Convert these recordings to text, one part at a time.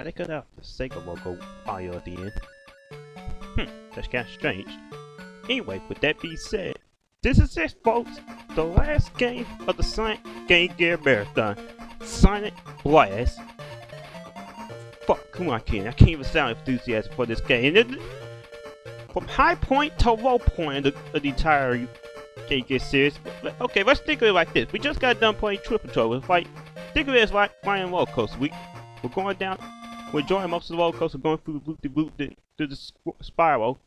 Why they cut out the Sega logo audio at the end? That's kinda strange. Anyway, with that being said, this is it, folks. The last game of the Sonic Game Gear Marathon. Sonic Blast. Fuck, come on, I can't even sound enthusiastic for this game. From high point to low point of the entire Game Gear series. Okay, let's think of it like this. We just got done playing Triple Control. It's like, think of it as like riding a roller coaster. We're going down, we're enjoying most of the roller coaster, going through the loop-de-loop, through the spiral.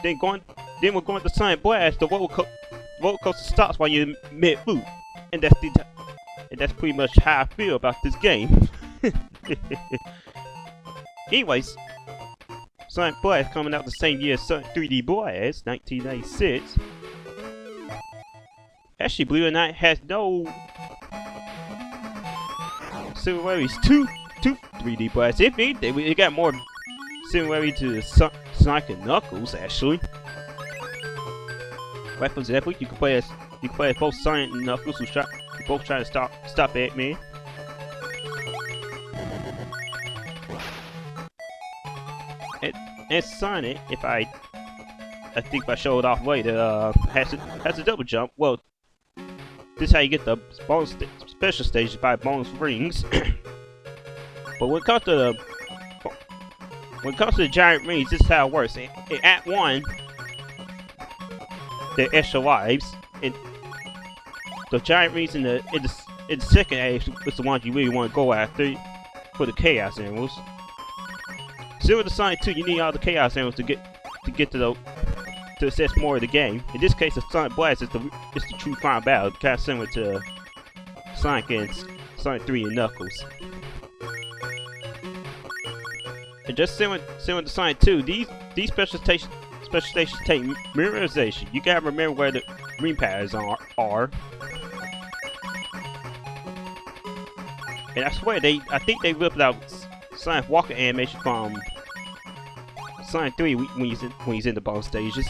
Then we're going to Sonic Blast. The roller coaster stops while you're mid-loop, and that's pretty much how I feel about this game. Anyways, Sonic Blast coming out the same year as Sonic 3D Blast, 1996. Actually, believe it or not, it has no similarities to 3D Blast. If anything, it got more similarity to Sonic and Knuckles, actually. Right, for example, you can play as both Sonic and Knuckles, who both trying to stop Eggman. And Sonic, I think if I show it off later, has a double jump. Well, this is how you get the bonus special stages by bonus rings. But when it comes to the giant rings, this is how it works. In Act 1, they're extra lives, and the giant rings in the second act is the ones you really want to go after for the Chaos Emeralds. Similar to Sonic 2, you need all the Chaos Emeralds to get to access more of the game. In this case, the Sonic Blast is the true final battle, kind of similar to Sonic and Sonic 3 and Knuckles. And just similar to Sonic 2, these special stations take memorization. You gotta remember where the ring patterns are. And I swear, I think they ripped out Sonic walking animation from Sonic 3 when he's in the bonus stages.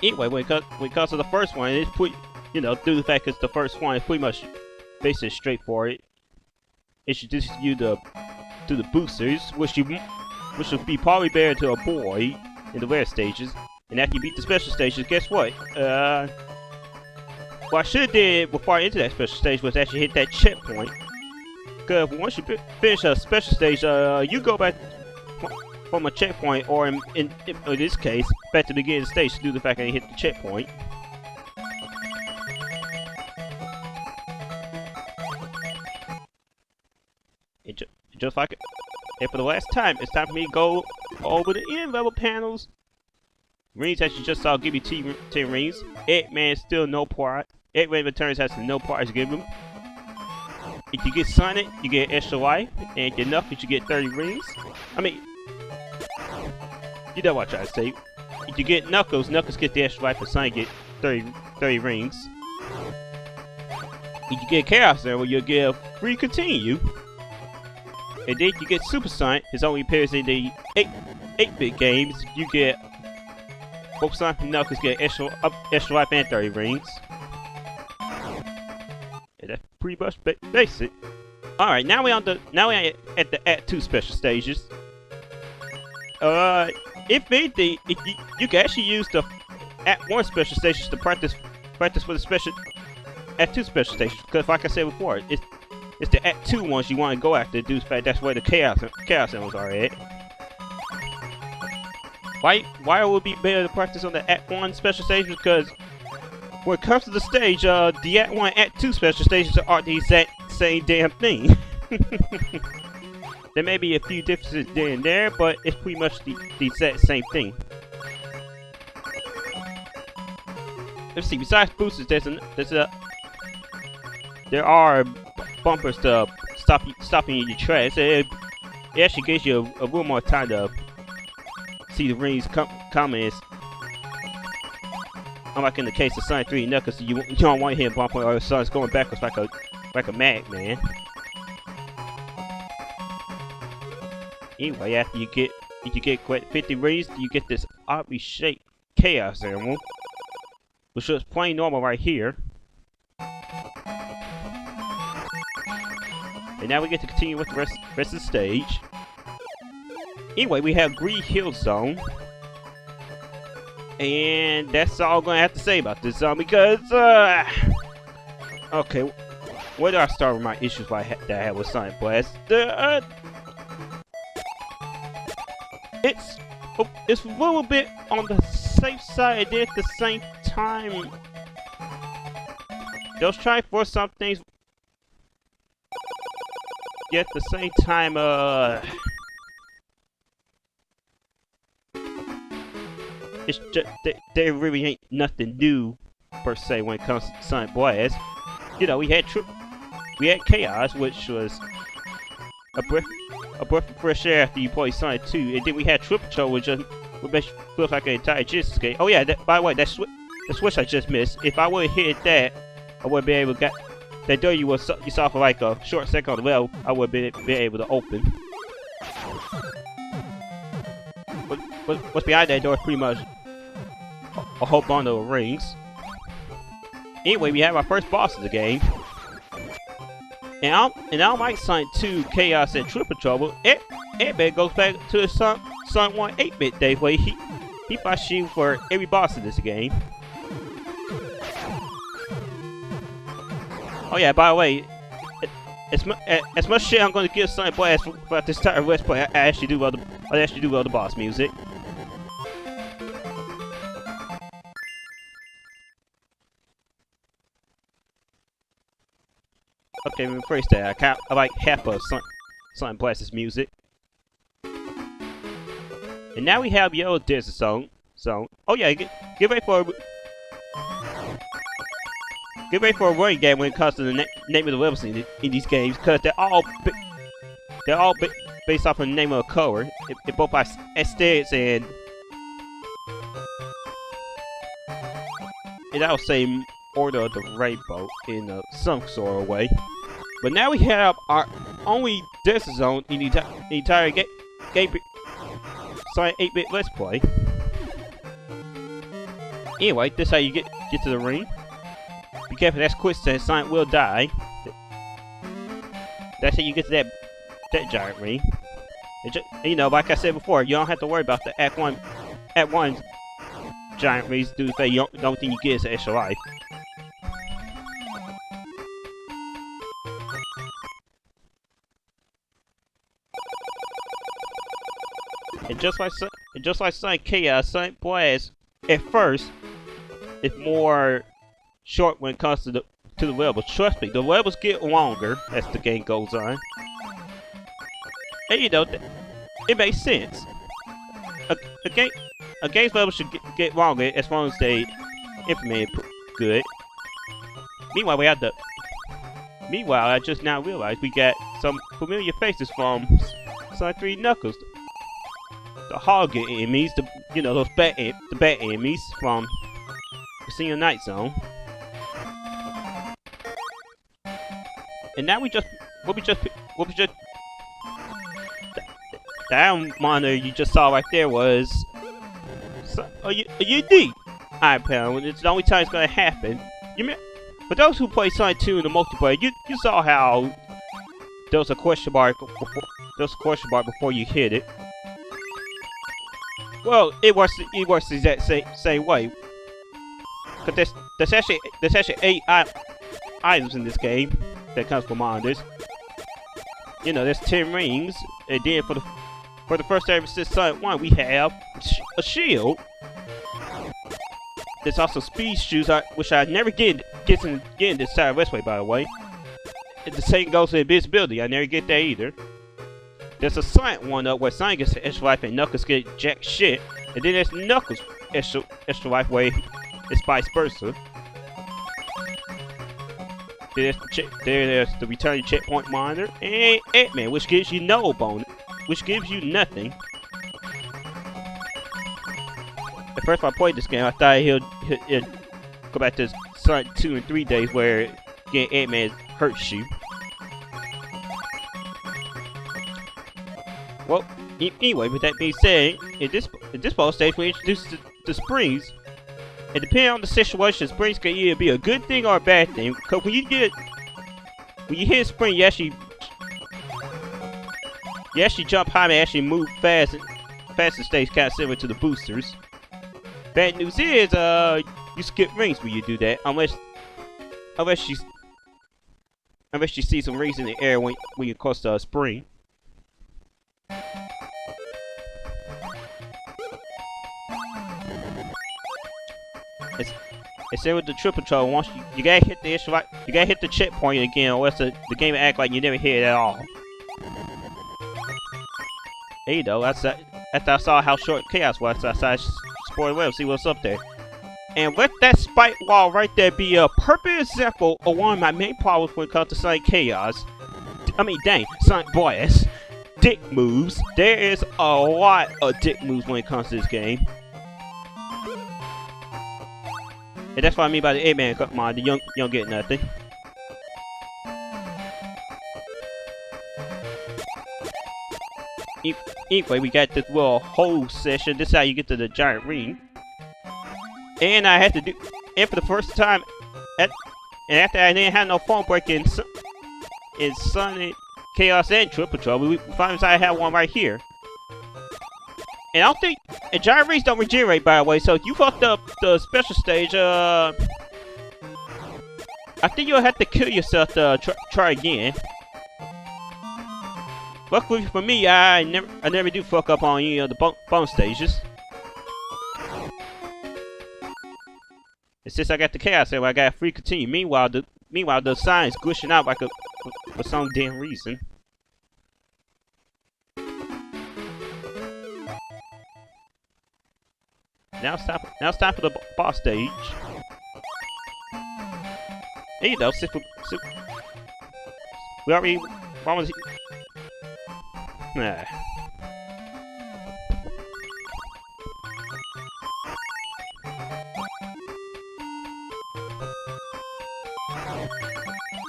Anyway, when it comes to the first one, it's pretty, due to the fact it's the first one, it's pretty much basically straightforward. It introduces you to the boosters, which will be probably better to avoid in the rare stages. And after you beat the special stages, guess what? What I should have did before I entered that special stage was actually hit that checkpoint. Because once you finish a special stage, you go back from a checkpoint, or in this case, back to the beginning of the stage due to the fact that you hit the checkpoint. Just like it. And for the last time, it's time for me to go over the end level panels. Rings that you just saw give you 10 rings. Eggman still no part. Eggman returns has no parts to give him. If you get Sonic, you get extra life. And if you Knuckles, you get 30 rings. I mean, you know what I'm trying to say. If you get Knuckles gets the extra life, and Sonic get 30 rings. If you get Chaos Emerald, you'll get a free continue. And then you get Super Sonic, his only appears in the 8-bit games. You get both Sonic and Knuckles get extra life and 30 rings. And that's pretty much basic. Alright, now we're at the Act 2 special stages. If anything, you can actually use the Act 1 special stages to practice for the special Act 2 special stations. Because like I said before, it's the Act 2 ones you want to go after, due to the fact that's where the Chaos Emeralds are at. Why would it be better to practice on the Act 1 special stages? Because when it comes to the stage, the Act 1 Act 2 special stages are the exact same damn thing. There may be a few differences there and there, but it's pretty much the exact same thing. Let's see, besides boosters, there are bumpers to stop you in your tracks. It actually gives you a little more time to see the rings coming. Unlike in the case of Sonic 3 and Knuckles, you don't want to hit a bumper or Sonic's going backwards like a madman. Anyway, after you get 50 rings, you get this oddly shaped Chaos Emerald, which looks plain normal right here. And now we get to continue with the rest of the stage. Anyway, we have Green Hill Zone. And that's all I'm gonna have to say about this zone because, okay, where do I start with my issues that I have with Sonic Blast? It's a little bit on the safe side, and then at the same time, they'll try for some things. Yet at the same time, it's just there really ain't nothing new per se when it comes to Sonic Blast. You know, we had Chaos, which was a breath of fresh air after you play Sonic 2, and then we had Triple Trouble, which feels like an entire Genesis game. Oh yeah, by the way, the switch I just missed. If I would have hit that, I would have been able to get that door you saw for like a short second on the level. I would have been able to open. What's behind that door is pretty much a whole bundle of rings. Anyway, we have our first boss of the game. And unlike Sonic 2, Chaos, and Triple Trouble, Eggman goes back to the Sonic 1 8-bit days where he fights you for every boss in this game. Oh yeah, by the way, as much shit I'm going to give Sonic Blast for this entire Let's Play, I actually do well the boss music. Okay, let me rephrase that. I like half of Sonic Blast's music. And now we have Yellow Desert Zone. Oh yeah, get ready for a running game when it comes to the name of the levels in these games, because they're all based off of the name of a color. It both by aesthetics and I would say Order of the Rainbow in some sort of way. But now we have our only desert zone in the entire game Sonic 8-bit Let's Play. Anyway, this is how you get to the ring. Be careful, that's quicksand. Sonic will die. That's how you get to that giant ring. You know, like I said before, you don't have to worry about the Act 1 giant rings. The only thing you get is an extra life. And just like Sonic Chaos, Sonic Blast at first is more short when it comes to the levels. Trust me, the levels get longer as the game goes on. And you know, it makes sense. A game's level should get longer as long as they implement it good. Meanwhile, I just now realized we got some familiar faces from Sonic 3 Knuckles. The hog enemies, those bat enemies from Casino Night Zone. And now the down monitor you just saw right there was a unique iPad. It's the only time it's gonna happen. For those who play Sonic 2 in the multiplayer, you saw how there was a question mark before you hit it. Well, it works the exact same way. Cause there's actually 8 items in this game that comes from monitors. You know, there's 10 rings, and then for the first time since Sonic 1, we have a shield. There's also speed shoes, which I never get in this side West Way, by the way. And the same goes for invisibility. I never get that either. There's a Sonic one-up where Sonic gets extra life and Knuckles get jack shit. And then there's Knuckles extra life where it's vice versa. There's the returning checkpoint monitor and Eggman, which gives you no bonus, which gives you nothing. At first, when I played this game, I thought he'll go back to Sonic 2 and 3 days where Eggman hurts you. Well, anyway, with that being said, in this boss stage, we introduce the springs. And depending on the situation, springs can either be a good thing or a bad thing. Because when you hit a spring, you actually you actually jump high and actually move fast. Faster stage kind of similar to the boosters. Bad news is, you skip rings when you do that, unless you see some rings in the air when you cross the spring. It's same with the triple control. Once you gotta hit the issue, you gotta hit the checkpoint again, or else the game will act like you never hit it at all. There you go. After I saw how short Chaos was, I decided to explore the web, see what's up there. And let that spike wall right there be a perfect example of one of my main problems when it comes to Sonic Chaos. I mean, dang, Sonic Boys. Dick moves. There is a lot of dick moves when it comes to this game. And that's what I mean by the Eggman mod. You don't get nothing. Anyway, we got this little hole session. This is how you get to the giant ring. And I had to do, and for the first time, and after I didn't have no phone break in Sonic Chaos and Triple Trouble, we finally decided I have one right here. And I don't think, and giant rings don't regenerate, by the way, so if you fucked up the special stage, I think you'll have to kill yourself to try again. Luckily for me, I never do fuck up on any of the bonus stages. It's just I got the Chaos there, I got a free continue. Meanwhile, the sign's glitching out like for some damn reason. Now it's time for the boss stage. There you go. We already almost. Nah.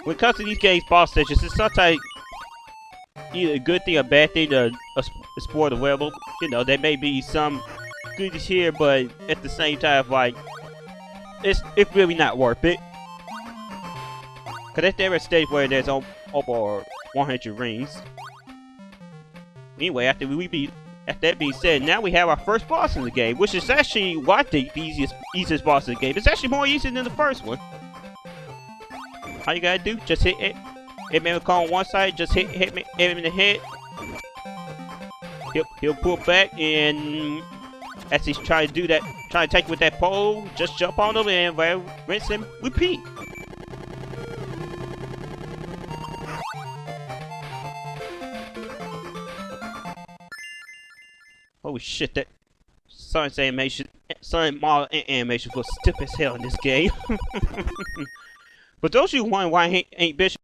When it comes to these games boss stages, it's sometimes either a good thing or a bad thing to explore the level. You know, there may be some goodies here, but at the same time, like, it's really not worth it. Cause if there is a stage where there's over 100 rings. Anyway, after that being said, now we have our first boss in the game, which is actually what I think the easiest boss in the game. It's actually more easy than the first one. All you gotta do, just hit it. Eggman will call on one side, just hit him in the head. He'll pull back, and as he's trying to do that, trying to take with that pole, just jump on him and rinse him, repeat. Holy shit, that Sonic model and animation was stiff as hell in this game. But those of you wondering why I ain't Bishop